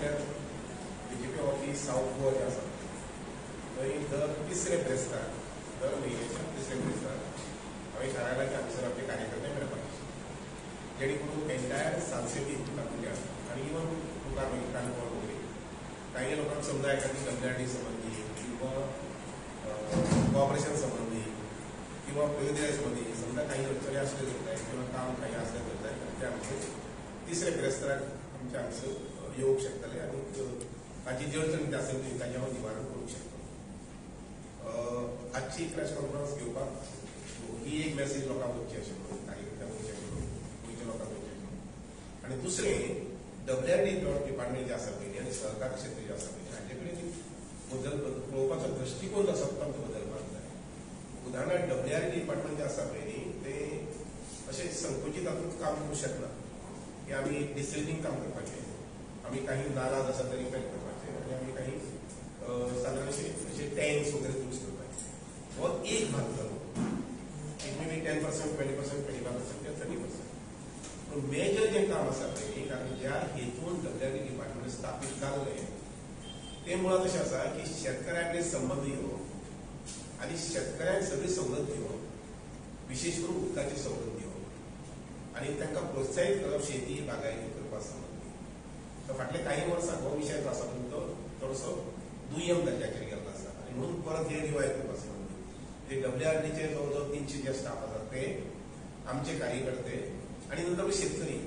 BJP office south Goa जे आसा थंय दर तिसरे ब्रेस्तार दर म्हयन्याच्या तिसरे ब्रेस्तार हांवें शाराचे हांगसर आपले कार्यकर्ते मेळपाक जेणे करून एंटायर सालसेटी तातूंतल्या आनी इवन मुखार मागीर काणकोण वगैरे काही लोकांक समजा एखादी WRD संबंधी किंवा कॉपरेशन संबंधी किंवा प्रयोजया संबंधी समजा काही अडचणी असले जातात किंवा काम काही असले जातात ते आमचे तिसरे ब्रेस्ताराक आमच्या हांगसर येवंक शकतले आनी ताची जी अडचणी आसली ती ताचें हांव निवारण करूंक शकता. आजची प्रेस कॉन्फरन्स घेवपाक ही एक मेसेज लोकांक वचची आशिल्लो कार्यकर्त्यांक वचची आशिल्लो गोंयच्या लोकांक वचची आशिल्लो आनी दुसरें WRD डिपार्टमेंट जे आसा पळय आनी सहकार क्षेत्र जे आसा पळय हाचे कडेन बदल पळोवपाचो दृश्टिकोन जो आसा तो आमचो बदलपाक जाय. उदाहरणार्थ WRD डिपार्टमेंट जे आसा पळय न्ही ते अशें संकुचीत हातूंत काम करूंक शकना की आमी डिसिल्टींग काम करपाचें आमी काही नाला आसा ते रिपेर करपाचे आनी आमी काही सादारण अशे टँक्स वगैरे यूज करपाचे हो एक भाग जालो. इट मे बी 10%, 20%, 25% किंवा 30%. पूण मेजर जें काम आसा पळय न्ही कारण ज्या हेतून WRD डिपार्टमेंट स्थापीत जाल्लें ते मुळात अशें आसा की शेतकऱ्याकडे संबंध येवप आनी शेतकऱ्यांक सगळी सवलत दिवप विशेष करून उदकाची सवलत दिवप आनी तांकां प्रोत्साहीत करप शेती बागायती करपा संबंधी. तर फाटले काही वर्सां हो विशय जो आसा तो थोडोसो दुय्यम दर्जाचेर गेल्लो आसा आनी म्हणून परत हे रिवायव करपा संबंधी ते WRDचे जवळ जवळ 300 जे स्टाफ आसात ते आमचे कार्यकर्ते आनी नंतर शेतकरी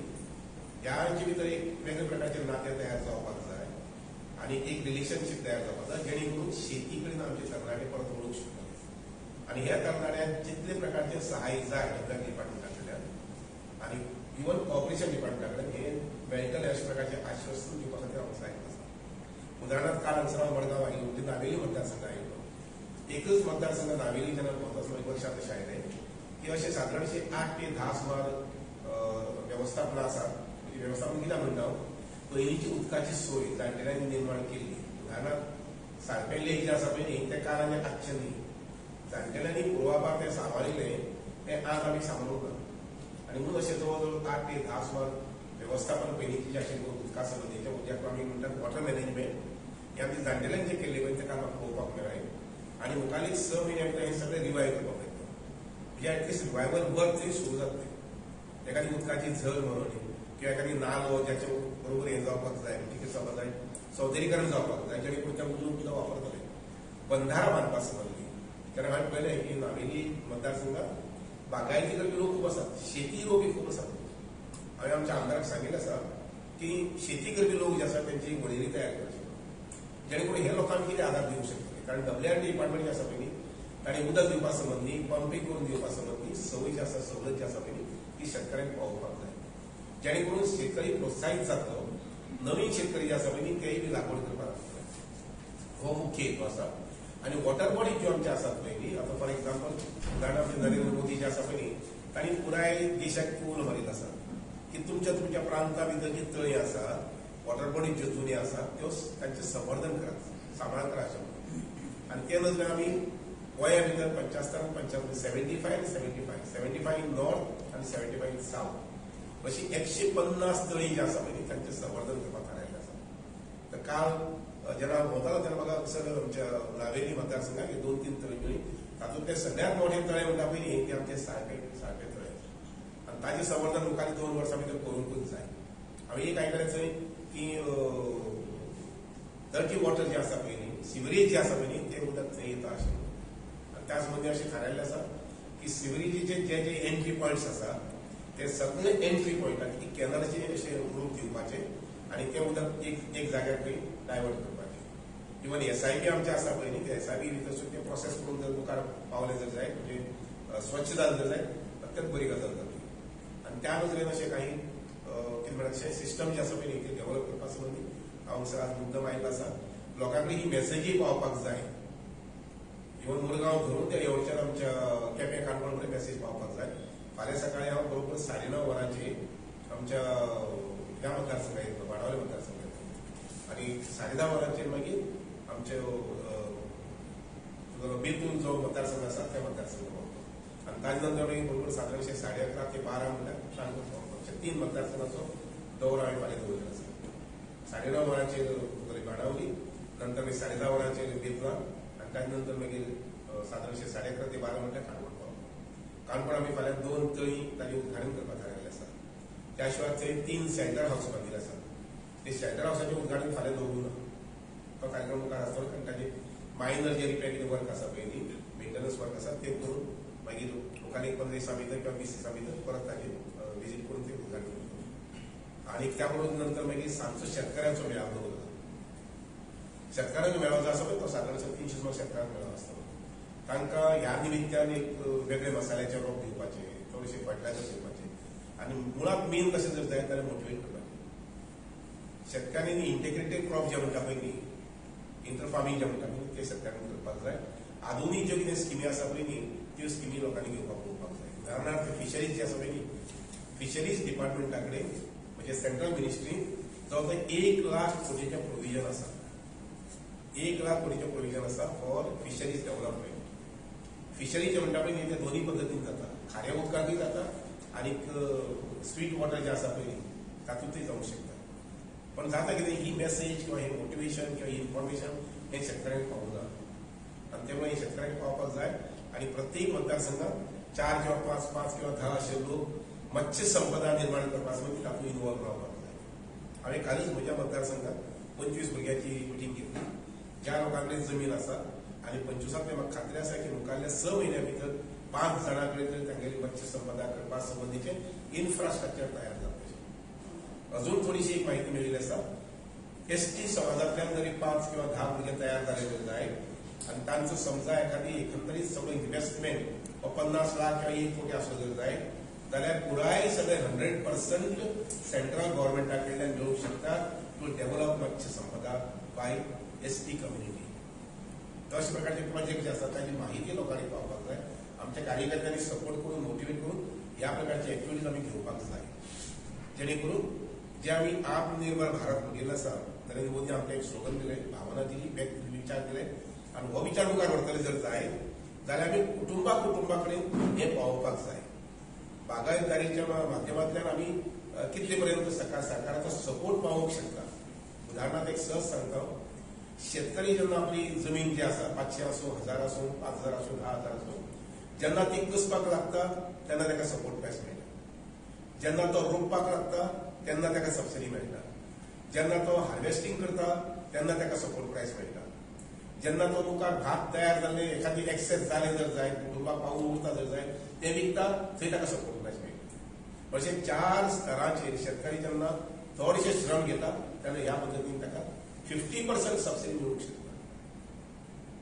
ह्यांचे भितर एक वेगळे प्रकारचे नाते तयार जावपाक जाय आनी एक रिलेशनशीप तयार जावपाक जाय जेणे करून शेती कडेन आमचे तरणाटे परत वळूंक शकतले आनी ह्या तरणाट्यांक जितले प्रकारचे सहाय जाय WRD डिपार्टमेंटा कडल्यान आनी इवन कॉर्पोरेशन डिपार्टमेंटा कडल्यान हे मेळटले अशा प्रकारचे आश्वासन दिवपा खातीर हांव जायत आसा. उदाहरणार्थ काल हांगसर हांव मडगांव आयिल्लो म्हणजे नावेली मतदारसंघ आयिल्लो एकच मतदारसंघ नावेली जेन्ना वचत एक वर्षांत अशें आयलें की अशें सादारण 8 ते 10 सुमार वेवस्थापनां आसात. म्हणजे वेवस्थापन कित्याक म्हणटा हांव पयलींची उदकाची सोय जाणटेल्यांनी निर्माण केल्ली. उदाहरणार्थ सारपेल्ले जे आसा पळय न्ही ते काल आनी आजचें न्ही जाणटेल्यांनी पुर्वापार तें सांबाळिल्लें तें आज आमी सांबाळूंक ना आनी म्हणून अशें जवळ जवळ 8 ते 10 सुमार वेवस्थापन पयलींची जें आशिल्लें उदका संबंदीचें उद्याक आमी म्हणटात वॉटर मॅनेजमेंट हे आमी जाणटेल्यांनी जें केल्लें पळय तें काल म्हाका पळोवपाक मेळ्ळें आनी मुखाल्ले 6 म्हयने भितर हें सगळें रिवायव करपाक जाय म्हणजे एटलिस्ट रिवायवल वर्क थंय सुरू जातलें. एखादी उदकाची झर म्हणून किंवा एखादी नालो ज्याचे बरोबर हें जावपाक जाय कितें जावपाक जाय सौंदर्यीकरण जावपाक जाय जेणे करून त्या उदक सुद्दां वापरतले. बंधारा बांदपा संबंधी कारण हांवें पळयलें की नावेली मतदारसंघात बागायती करपी लोक खूब आसात शेती रोवपी खूब आसात. हांवें आमच्या आमदाराक सांगिल्लें आसा की शेती करपी लोक जे आसा त्यांची एक वळेरी तयार करची जेणे करून हे लोकांक कितें आदार दिवंक शकतले कारण WRD डिपार्टमेंट जे आसा पळय न्ही ताणें उदक दिवपा संबंधी पंपींग करून दिवपा संबंधी संवय जी आसा सवलत जी आसा पळय न्ही ती शेतकऱ्यांक पावोवपाक जाय जेणे करून शेतकरी प्रोत्साहीत जातलो. नवीन शेतकरी जे आसा पळय न्ही तेय बी लागवड करपाक लागतले हो मुख्य हेतू आसा. आनी वॉटर बॉडी ज्यो आमचे आसात पळय न्ही आतां फॉर एक्झाम्पल उदाहरणार्थ नरेंद्र मोदी जे आसा पळय न्ही तांणी पुराय देशाक कौल मारीत आसा की तुमच्या प्रांता भितर जी तळी आसा वॉटर बॉडी ज्यो जुन्यो आसा त्यो तांचें संवर्धन करात सांबाळ करा अशें म्हणून आनी ते नदरेन आमी गोंया भितर 75 75 75 इन नॉर्थ आनी 75 इन साउथ अशी 150 तळी जी आसा पळय न्ही तांचें संवर्धन करपाक थारायल्लें आसा. तर काल जेन्ना वतालो तेन्ना म्हाका सगळें आमच्या नावेली मतदारसंघाक 2-3 तळी मेळ्ळी तातूंत ते सगळ्यांत मोठे तळे म्हणटा पळय न्ही ते आमचे साळपे तळे आनी ताचें संवर्धन मुखाल्ली 2 वर्सां भितर करूंकूच जाय. हांवें एक आयकलें थंय की डर्टी वॉटर जे आसा पळय न्ही सिवरेज जे आसा पळय न्ही तें उदक थंय येता अशें आनी त्या संबंधी अशें थारायल्लें आसा की सिवरेजीचे जे जे एंट्री पॉयंट्स आसा ते सगळे एंट्री पॉयंटाक एक कॅनलचे अशें रूप दिवपाचें आनी तें उदक एक जाग्यार खंय डायवर्ट करपाचें. इवन SIB आमचें आसा पळय न्ही ते SIB भितर सुद्दां तें प्रोसेस करून जर मुखार पावलें जर जायत म्हणजे स्वच्छ जालें जर जायत अत्यंत बरी गजाल जातली. आनी त्या नदरेन अशें काही कितें म्हणटा अशें सिस्टम जे आसा पळय न्ही ते डेव्हलप करपा संबंदी हांव सर आज मुद्दम आयिल्लो आसा. लोकां कडेन ही मेसेजूय पावपाक जाय इवन मुरगांव धरून ते येवच्यान आमच्या केपें काणकोण कडेन मेसेज पावपाक जाय. फाल्यां सकाळीं हांव बरोबर 9:30 वरांचेर आमच्या ह्या मतदारसंघात येतलो बाणावले मतदारसंघात येतलो आनी 10:30 वरांचेर मागीर आमचे बेतूल जो मतदारसंघ आसा त्या मतदारसंघात पावतलो आनी ताजे नंतर मागीर बरोबर सादारण 11:30 ते 12 म्हणल्यार काणकोण पावतलो. 3 मतदारसंघाचो दौरो हांवें फाल्यां दवरलेलो आसा. 9:30 वरांचेर बाणावली, नंतर मागीर 10:30 वरांचेर बेतला आनी ताजे नंतर मागीर सादारणशे 11:30 ते 12 म्हटल्यार काणकोण पावलो. काणकोण आमी फाल्यां 2 तळी ताजें उद्घाटन करपाक थारायल्लें आसा. त्या शिवाय थंय 3 शेल्टर हाऊस बांदिल्ले आसा. ते शेल्टर हाऊसाचें उद्घाटन फाल्यां दवरूं ना. तो कार्यक्रम मुखार आसतलो आनी ताजे मायनर जे रिपेर कितें वर्क आसा पळय न्ही, मेंटेनन्स वर्क आसा ते करून मागीर मुखार एक 15 दिसां भितर किंवा 20 दिसां भितर परत ताजें विजीट करून ते उद्घाटन करतलो. आनी त्या बरोबर नंतर मागीर सांजचो शेतकाऱ्यांचो मेळावो दवरलो. शेतकाऱ्यांचो मेळावो जो आसा पळय तो सादारण 300 शेतकाऱ्यांचो मेळावो आसतलो. तांकां ह्या निमित्यान एक वेगळे मसाल्याचे रोप दिवपाचे, थोडेशे फर्टिलायझर दिवपाचे आनी मुळात मेन कशें जर जाय जाल्यार मोटिवेट करपाचें. शेतकाऱ्यांनी इंटेग्रेटेड क्रॉप जे म्हणटा पळय न्ही, इंटर फार्मिंग जे म्हणटा पळय ते शेतकाऱ्यांनी करपाक जाय. आधुनीक ज्यो कितें स्किमी आसा पळय न्ही त्यो स्किमी लोकांनी घेवपाक पळोवपाक जाय. उदाहरणार्थ फिशरीज जे आसा पळय न्ही, फिशरीज डिपार्टमेंटा कडेन म्हणजे सेंट्रल मिनिस्ट्री जवळ 1 लाख कोटीचें प्रोविजन आसा. 1 लाख कोटीचें प्रोविजन आसा फॉर फिशरीज डेव्हलपमेंट. फिशरीज जे म्हणटा पळय न्ही ते दोन्ही पद्दतीन जाता. खाऱ्या उदकांतूय जाता आनी स्वीट वॉटर जे आसा पळय तातूंतय जावंक शकता. पण जाता कितें ही मेसेज किंवा हे मोटिवेशन किंवा ही इन्फॉर्मेशन हे शेतकऱ्यांक पावूंक ना. आनी त्यामुळे हे शेतकऱ्यांक पावपाक जाय. आनी प्रत्येक मतदारसंघात 4 किंवा 5 किंवा 10 असे लोक मत्स्य संपदा निर्माण करपाक तातूंत इन्वॉल्व रावपाक जाय. हांवें कालच म्हज्या मतदारसंघात 25 भुरग्यांची मिटींग घेतली. ज्या लोकां कडेन जमीन आसा आनी 25 म्हाका खात्री आसा की मुखारल्या 6 म्हयन्या भितर 5 जाणां कडेन तांगेली मत्स्य संपदा करपा संबंधीचे इन्फ्रास्ट्रक्चर तयार जावपाचें. अजून थोडीशी एक म्हायती मेळिल्ली आसा. एसटी समाजांतल्यान जरी 5 किंवा 10 भुरगे तयार जाले जाय आनी तांचो समजा एखादी एकंदरीत सगळो इन्व्हेस्टमेंट 50 लाख किंवा 1 कोटी आसलो जाय जाल्यार पुराय सगळे 100% सेंट्रल गव्हर्मेंटा कडल्यान मेळूंक शकता टू डेव्हलप मत्स्य संपदा बाय एसटी कम्युनिटी. अशा प्रकारचे प्रोजेक्ट जे आसात ताची माहिती लोकांनी पावपाक जाय. आमच्या कार्यकर्त्यांनी सपोर्ट करून मोटिवेट करून ह्या प्रकारचे एक्टिविटीज आमी घेवपाक जाय, जेणे करून जे आमी आत्मनिर्भर भारत म्हणिल्लो आसा. नरेंद्र मोदी आमकां एक स्लोगन दिलें, भावना दिली, विचार दिले आनी हो विचार मुखार व्हरतले जर जाय जाल्यार आमी कुटुंबा कडेन हे पावोवपाक जाय. बागायतदारीच्या माध्यमांतल्यान आमी कितले पर्यंत सरकाराचो सपोर्ट पावोवंक शकता. उदाहरणार्थ एक सहज सांगता, शेतकरी जेन्ना आपली जमीन जी आसा 500 आसूं, 1000 आसूं, 5000 आसूं, 10000 आसूं, जेन्ना ती कसपाक लागता तेन्ना ताका सपोर्ट प्रायस मेळटा. जेन्ना तो रोंपपाक लागता तेन्ना ताका सबसिडी मेळटा. जेन्ना तो हार्वेस्टिंग करता तेन्ना ताका सपोर्ट प्रायस मेळटा. जेन्ना तो मुखार भात तयार जाल्ले एखादी एक्सेस जाले जर जाय, कुटुंबाक पावून उरता जर जाय ते विकता थंय ताका सपोर्ट प्रायस मेळटा. अशें 4 स्तराचेर शेतकरी जेन्ना चडशे श्रम घेता तेन्ना ह्या पद्दतीन ताका 50% सबसिडी मेळूंक शकता.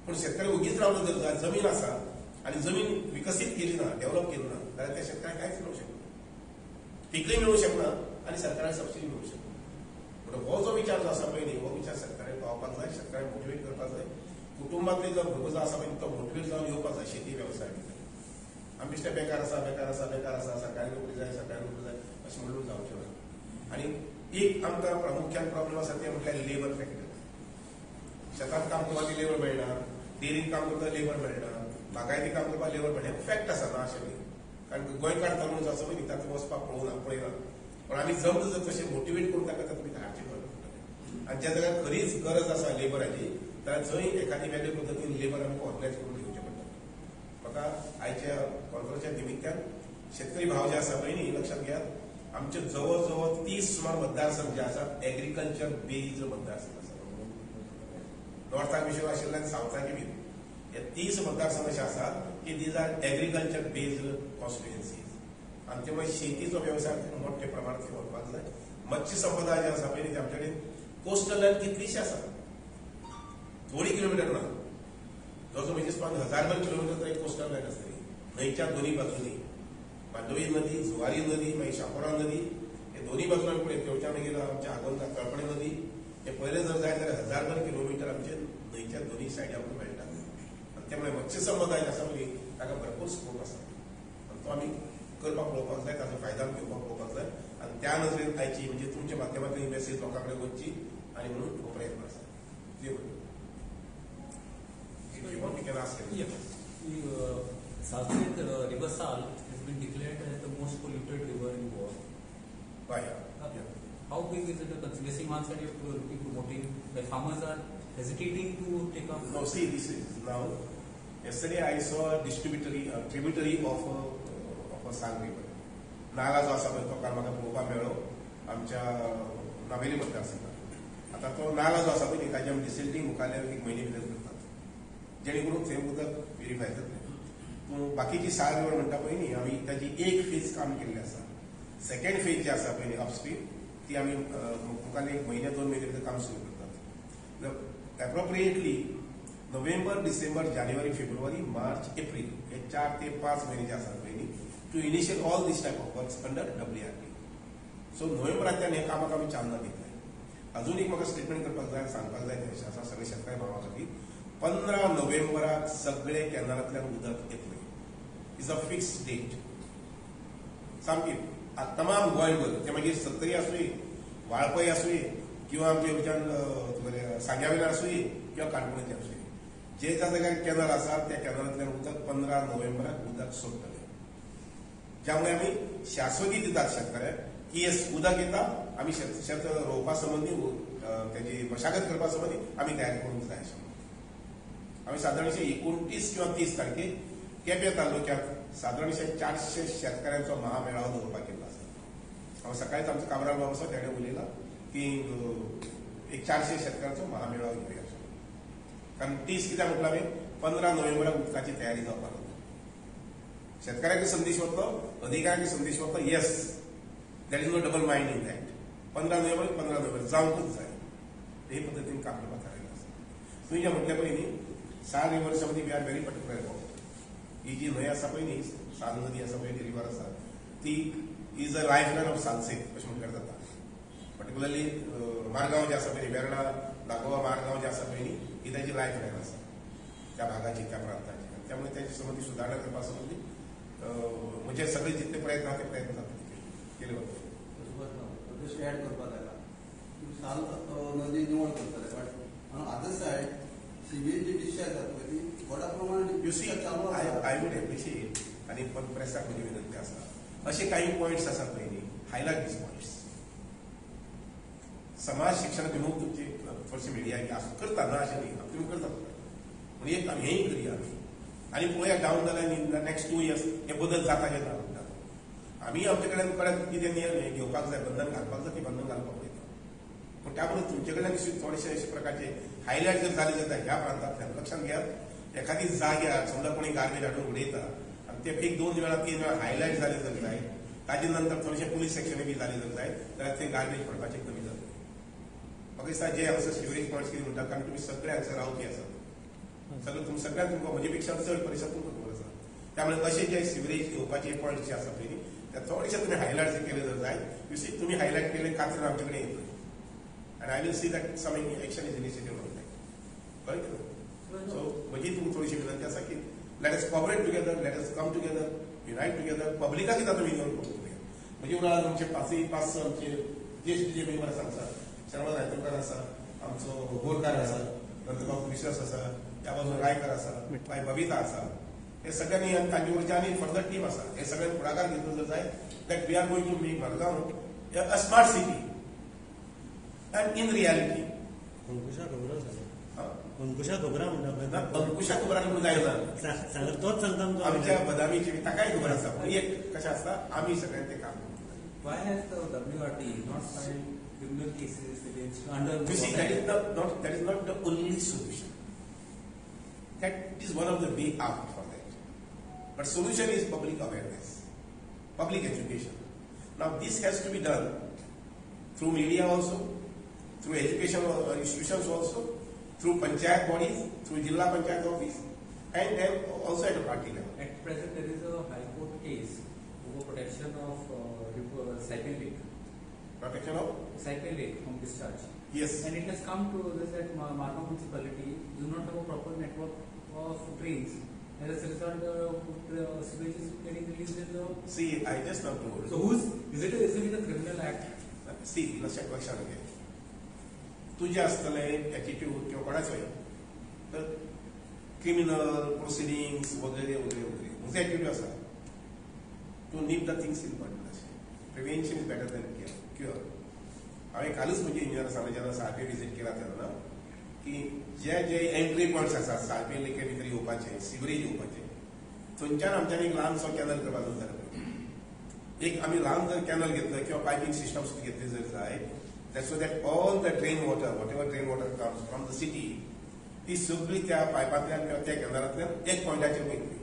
पूण शेतकरी उगीच रावलो जर जाय, जमीन आसा आनी जमीन विकसीत केली ना, डेव्हलप केली ना जाल्यार त्या शेतकऱ्याक कांयच मेळूंक शकना, पिकूय मेळूंक शकना आनी सरकाराक सबसिडी मेळूंक शकना. म्हणून हो जो विचार जो आसा पळय न्ही, हो विचार सरकाराक पावपाक जाय, सरकाराक मोटिवेट करपाक जाय. कुटुंबातले जो भुरगो जो आसा पळय तो मोटिवेट जावन येवपाक जाय शेती वेवसाय भितर. आमी बेश्टे बेकार आसा, सरकारी नोकरी जाय अशें म्हणून जावचें ना. आनी एक आमकां प्रामुख्यान प्रॉब्लेम आसा ते म्हटल्यार लेबर फॅक्टर. शेतांत काम करपाक लेबर मेळना, डेरीन काम करपाक लेबर मेळना, बागायती काम करपाक लेबर मेळना. फॅक्ट आसा ना अशें न्ही, कारण गोंयकार तरूण जो आसा पळय तातूंत वचपाक पळयना. पण आमी जमता जर तशें मोटिवेट करून ताका तातूंत हाडचें पडटा. आनी ज्या जाग्यार खरीच गरज आसा लेबराची जाल्यार थंय एखादी वेगळे पद्दतीन लेबर आमी ऑर्गनायज करून घेवचें पडटा. म्हाका आयच्या कॉन्फरन्साच्या निमित्यान शेतकरी भाव जे आसा पळय न्ही लक्षात घेयात, आमचे जवळ जवळ 30 सुमार मतदारसंघ जे आसात एग्रीकल्चर बेस्ड मतदारसंघ आसा. नॉर्थाक विशय आशिल्ल्यान सावथाक बी हे 30 मतदारसंघ अशे आसात की these R agriculture based constituencies. आनी त्यामुळे शेतीचो व्यवसाय मोठ्या प्रमाणात व्हरपाक जाय. मत्स्य संपदा जे आसा पळय ती आमचे कडेन कोस्टल लायन कितलीशी आसा, थोडी किलोमिटर ना, जवळ म्हणजे 1000 किलोमिटर एक कोस्टल लायन आसतली. न्हंयच्या दोन्ही बाजूनी मांडवी नदी, जुवारी नदी, मागीर शापोरा नदी हे दोन्ही बाजून आमी पळय तेवच्या मागीर आमच्या आगोंदा कळपणे नदी हे पयले जर जाय जाल्यार 1000 किलोमिटर आमचे न्हंयच्या दोन्ही सायडी आमकां मेळटा. आनी त्यामुळे मत्स्य संपदा जे आसा पळय ताका भरपूर स्कोप आसा आनी तो आमी करपाक पळोवपाक जाय, ताचो फायदा घेवपाक पळोवपाक जाय. आनी त्या नजरेन आयची म्हणजे तुमच्या माध्यमांतल्यान ही मेसेज लोकां कडेन वचची आनी म्हणून हो प्रयत्न आसा. Southside River Sal has been declared as the most polluted river in the world. Why? Yeah. how big is it a consistency? One side you are looking promoting, the farmers are hesitating to take up. No, see, this is now. Yesterday I saw a tributary of a Sang river. नाला जो असा तो काल म्हाका पळोवपाक मेळ्ळो आमच्या नावेली मतदारसंघात. आता तो नाला जो असा पळय ताचे आमी डिसिल्टिंग मुखाल्ल्या 1 म्हयने भितर करतात जेणे करून थंय उदक प्युरिफाय जातलें. पूण बाकीची 6 रिवर म्हणटा पळय न्ही आमी ताची एक फेज काम केल्लें आसा. सेकंड फेज जी आसा पळय अपस्ट्रीम ती आमी मुखाल्ले 1 म्हयने 2 म्हयने भितर काम सुरू करतात. एप्रोप्रिएटली नोव्हेंबर, डिसेंबर, जानेवारी, फेब्रुवारी, मार्च, एप्रिल हे 4 ते 5 महिने जे आसात पळय न्ही to initiate all these type of works under WRP. So नोव्हेंबरांतल्यान हे कामाक आमी चालना दितले. अजून एक म्हाका स्टेटमेंट करपाक जाय, सांगपाक जाय ते आसा सगळे शेतकरी भावा खातीर 15 नोव्हेंबराक सगळे कॅनलांतल्यान उदक येतलें. Is a fix date. सामकी तमाम गोंयभर ते मागीर सत्तरी आसूं, वाळपय आसूं किंवा आमचे वयच्यान सांग्यावेल्यान आसूं किंवा काणकोणचे आसूं, जे ज्या जाग्यार कॅनल आसात त्या कॅनलांतल्यान उदक 15 नोव्हेंबराक उदक सोडटलें. ज्यामुळे आम्ही शाश्वती दितात शेतकऱ्याक की येस उदक येता आम्ही शेत रोवपा संबंधी त्याची मशागत करपा संबंधी आम्ही तयारी करूंक जाय आशिल्लो. आम्ही सादारणशे 29 किंवा 30 तारखेक केपें तालुक्यात सादारणशे 400 शेतकऱ्यांचो महामेळावो दवरपाक केल्लो आसा. हांव सकाळीच आमचो कामरान बाब आसा तेणें उलयलां की एक 400 शेतकऱ्यांचो महामेळावो घेवया आशिल्लो. कारण 30 कित्याक म्हटल्यार हांवें 15 नोव्हेंबराक उदकाची तयारी जावपाक लागली. शेतकऱ्याक संदेश वतलो, अधिकाऱ्यांक संदेश वतलो, yes that is no double mind in that. 15 November जावंकूच जाय हे पद्दतीन काम करपाक थारायलें आसा. तुवें जें म्हटलें पळय न्ही साल रिव्हर्सा मदीं we are very particular about. ही जी न्हंय आसा पळय न्ही साल नदी आसा पळय रिव्हर आसा ती is a life line of Salcete अशें म्हटल्यार जाता. पर्टिक्युलरली मारगांव जे आसा पळय न्ही वेर्णा नागोवा मारगांव जे आसा पळय न्ही ही ताची लायफ लायन आसा त्या भागाची त्या प्रांताची. त्यामुळे त्याची संबंधी सुदारणा करपा संबंधी म्हणजे सगळे जितले प्रयत्न आहात ते प्रयत्न केले वता. जशें ऍड करपाक आयला साल नदी निवळ करतले बट अदर सायड सिवेज जी डिस्चार्ज जाता पळय ती व्हडा प्रमाणात you see I would appreciate आनी प्रेसाक म्हजी विनंती आसा असे काही पॉयंट्स आसात पळय न्ही हायलायट दीस पॉयंट्स. समाज शिक्षण विमूख तुमची चडशी मिडिया करता ना अशें न्ही तुमी करता म्हणजे एक आमी हेंय करया आमी आनी पळोवया डावन जाल्यार नेक्स्ट 2 years हे बदल जाता काय ना म्हणटा. आमी आमचे कडेन कितें नियम घेवपाक जाय बंधन घालपाक जाय ती बंधन घालपाक पळयता. पूण त्या बरोबर तुमचे कडल्यान थोडेशे अशे प्रकारचे हायलायट जर जाले जाता ह्या प्रांतांतल्यान लक्षात घेयात एखादी जाग्यार समजा कोणी गार्बेज हाडून उडयता आनी ते एक 2 वेळा 3 वेळा हायलायट जाले जर जाय ताजे नंतर थोडेशे पुलीस सेक्शन बी जाले जर जाय जाल्यार ते गार्बेज पडपाचें कमी जातलें. म्हाका दिसता जे हांगासर सिवरेज पॉयंट्स कितें म्हणटात कारण तुमी सगळे हांगासर रावपी आसात सगळ्यांत तुमकां म्हजे पेक्षा चड परिसर तुमकां खबर आसा. त्यामुळे असे जे सिवरेज येवपाचे पॉयंट्स जे आसा पळय ते थोडेशे तुमी हायलायट जर केले जर जाय यू सी तुमी हायलायट केले खातीर आमचे कडेन येतले आनी I will see that some action is initiated on that. कळ्ळें? सो म्हजी तुमकां थोडीशी विनंती आसा की let us cooperate together, let us come together, unite together. पब्लिकाक कितें तुमी घेवन पळोवया म्हणजे उराळ आमचे 5 आमचे ज्येश्ठ जे मेंबर आसा शर्मा नायतुरकार आसा, आमचो बोरकार आसा, नंतर विश्वास आसा, त्या बाजून रायकर आसा, मागीर बबिता आसा, हे सगळ्यांनी आनी तांचे वरची आनी फर्दर टीम आसा हे सगळ्यांनी फुडाकार घेतलो जर जाय that we are going to make Madgaon a smart city and in reality. अंकुशा खबरा म्हणटा अंकुशा खबरां म्हणून जायना तोच सांगता आमच्या बदामीची ताकाय खबर आसा पूण एक कशें आसता आमी सगळ्यांनी ते काम करता. Why has the WRT not filed criminal cases against under? You see, that is not the only solution. That is one of the way out for that. But solution is public awareness, public education. Now this has to be done through media also, through education institutions also, through panchayat bodies, through Jilla Panchayat office, and then also at a party level. At present, there is a High Court case over protection of cycle lake. Protection of? Cycle lake from discharge. Yes. And it has come to this that Margam municipality do not have a proper network of drains. And as a result, sewage is getting released in the. See, I just now told. So is it a criminal act? See, लक्षात घे. तुझे असतले attitude किंवा कोणाचोय तर criminal proceedings वगैरे वगैरे वगैरे म्हजो attitude आसा टू नीप the things in but prevention is better than cure. हांवें कालूच म्हणजे इंजिनियर सांगलें जेन्ना सारपी विजीट केला तेन्ना की जे जे एंट्री पॉयंट्स आसात सारपी लेके भितर येवपाचे सिवरेज येवपाचे थंयच्यान आमच्यान एक ल्हानसो कॅनल करपाक जाय एक आमी ल्हान जर कॅनल घेतलो किंवा पायपींग सिस्टम सुद्दां घेतली जर जाय that's so that all the drain water what ever drain water comes from the city ती सगळी त्या पायपांतल्यान किंवा त्या कॅनलांतल्यान एक पॉयंटाचेर वयतली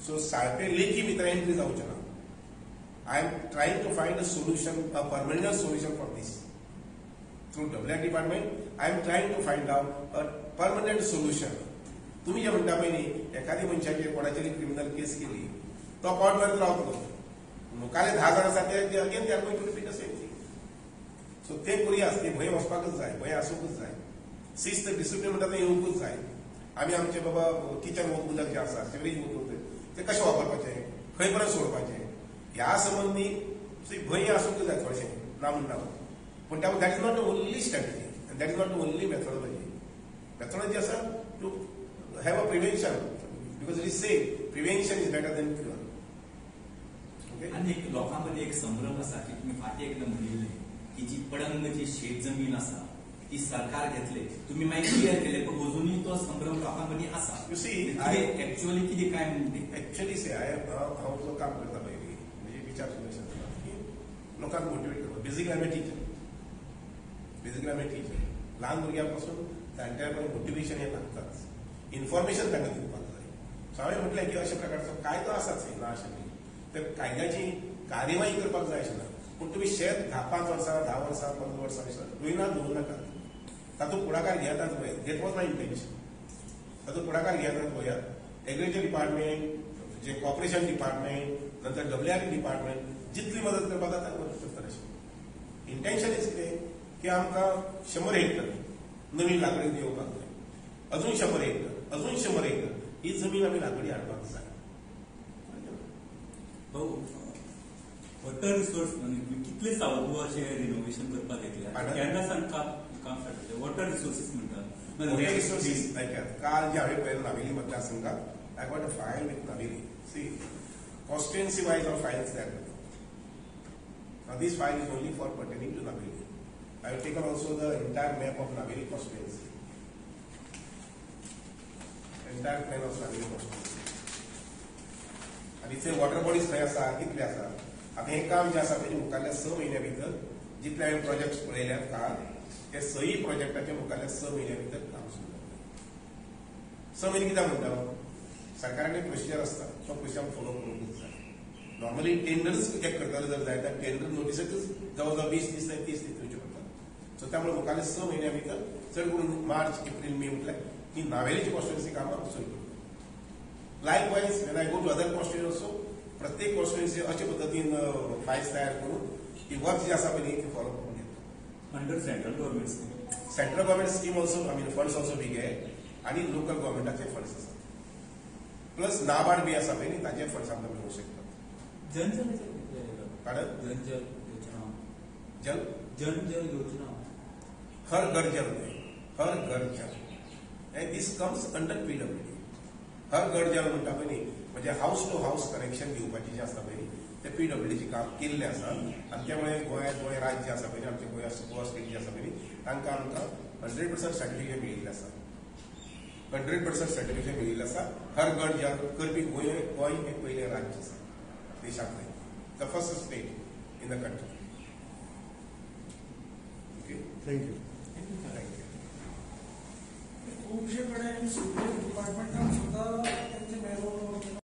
सो सारपे लेकी भितर एंट्री जावचे ना I am trying to find a solution, a permanent solution for this. Through WR department, I am trying to find out a permanent solution. तुम्ही जे म्हणता पळय न्ही एखादी मनशाची कोणाचेरी क्रिमिनल केस केली तो कोर्टावर रावतलो मुखाले 10 जाण आसा ते again they are going to repeat the same thing so ते करूया आसते भंय वचपाकच जाय भंय आसूंकच जाय शिस्त डिसिप्लीन म्हणटा तें येवंकूच जाय आमी आमचे बाबा किचन उदक जें आसा सिवरेज उदक तें कशें वापरपाचें खंय पर्यंत सोडपाचें ह्या संबंधी भंय आसूंक जाय थोडेशें ना म्हणटा पूण that is not only strategy that is not only methodology आसा to have a prevention because it is safe prevention is better than cure okay आनी लोकांमध्ये एक संभ्रम आसा की तुम्ही फाटी एकदां म्हणिल्लें की जी पडंग जी शेत जमीन आसा ती सरकार घेतले तुम्ही मागीर क्लियर केले पण अजूनही तो संभ्रम लोकांमध्ये आसा यू सी एक्चुअली कितें काय म्हणते एक्चुअली से हांव जो काम करता पळय म्हणजे विचार सुद्दां की लोकांक मोटिवेट करता बेजिकली आय एम टीचर ल्हान भुरग्यां पासून जाणट्या पर्यंत मोटिवेशन हें लागताच इन्फॉर्मेशन तांकां दिवपाक जाय सो हांवें म्हटलें की अशा प्रकारचो कायदो आसाच ना अशें न्ही तर कायद्याची कार्यवाही करपाक जाय अशें ना पूण तुमी शेत 5 वर्सां 10 वर्सां 15 वर्सां अशें रुयनात दवरनाकात तातूंत पुढाकार घेयात पळय दॅट वॉज माय इंटेन्शन तातूंत पुढाकार घेयात पळयात एग्रीकल्चर डिपार्टमेंट जे कॉर्पोरेशन डिपार्टमेंट नंतर WR डिपार्टमेंट जितली मदत करपाक जाता मदत करता अशें इंटेन्शन इज कितें की आमकां 100 हेक्टर नवीन लाकडी येवपाक जाय अजून 100 हेक्टर अजून 100 हेक्टर ही जमीन आमी लाकडी हाडपाक जाय वॉटर रिसोर्स कितले सावधू अशें रिनोवेशन करपाक घेतले केन्ना सांगता काम स्टार्ट वॉटर रिसोर्सीस म्हणटा वॉटर रिसोर्सीस काल जे हांवें पळयलें नावेली मतदारसंघात I got a file with Navelim सी constituency wise of files that now this file is only for pertaining to Naveli. I have taken also the entire map of Naveli constituency, entire plan of Naveli constituency, and it's a water bodies खंय आसा कितले आसा आता हे काम जे आसा तेजे मुखारल्या 6 म्हयन्या भितर जितले हांवें प्रोजेक्ट्स पळयल्यात काल ते 6 प्रोजेक्टाचे मुखारल्या 6 म्हयन्या भितर काम सुरू जातलें 6 म्हयने कित्याक म्हणटा सरकाराकडे प्रोसिजर आसता तो प्रोसिजर फॉलो करूंकच जाय नॉर्मली टेंडर्स एक करताले जर जाय तर टेंडर नोटिसच जवळ जवळ 20 दीस 30 दीस दिवचे पडटात सो त्यामुळे मुखारल्या 6 म्हयन्या भितर चड करून मार्च एप्रील मे म्हटल्यार ही नावेलीची कॉन्स्टिट्युएन्सी कामां सुरू करता likewise when I go to other constituency also प्रत्येक कॉन्स्टिट्युएन्सी अशे पद्दतीन फायल्स तयार करून ही वर्क जी आसा पळय ती फॉलो करून घेता under central government scheme central government scheme also I mean funds also we get आणि लोकल गव्हर्मेंटाचे फंड्स आसात प्लस नाबार्ड बी आसा पळय न्ही ताचे फंड्स आमकां मेळूंक शकतात जन योजना हर घर जल एंड दिस कम्स अंडर PWD हर घर जल म्हणटा पळय न्ही म्हणजे हाऊस टू हाऊस कनेक्शन दिवपाची जे आसता पळय ते PWDचे काम केल्लें आसा आनी त्यामुळे गोंय राज्य आसा पळय आमचे गोवा स्टेट जे आसा पळय तांकां आमकां 100% सर्टिफिकेट मेळिल्लें आसा 100% सर्टिफिकेट मेळिल्लें आसा हर घर जल करपी गोंय हे पयलें राज्य आसा देशांतलें the first state in the country okay thank you खुबशे कडेन सिवरेज डिपार्टमेंट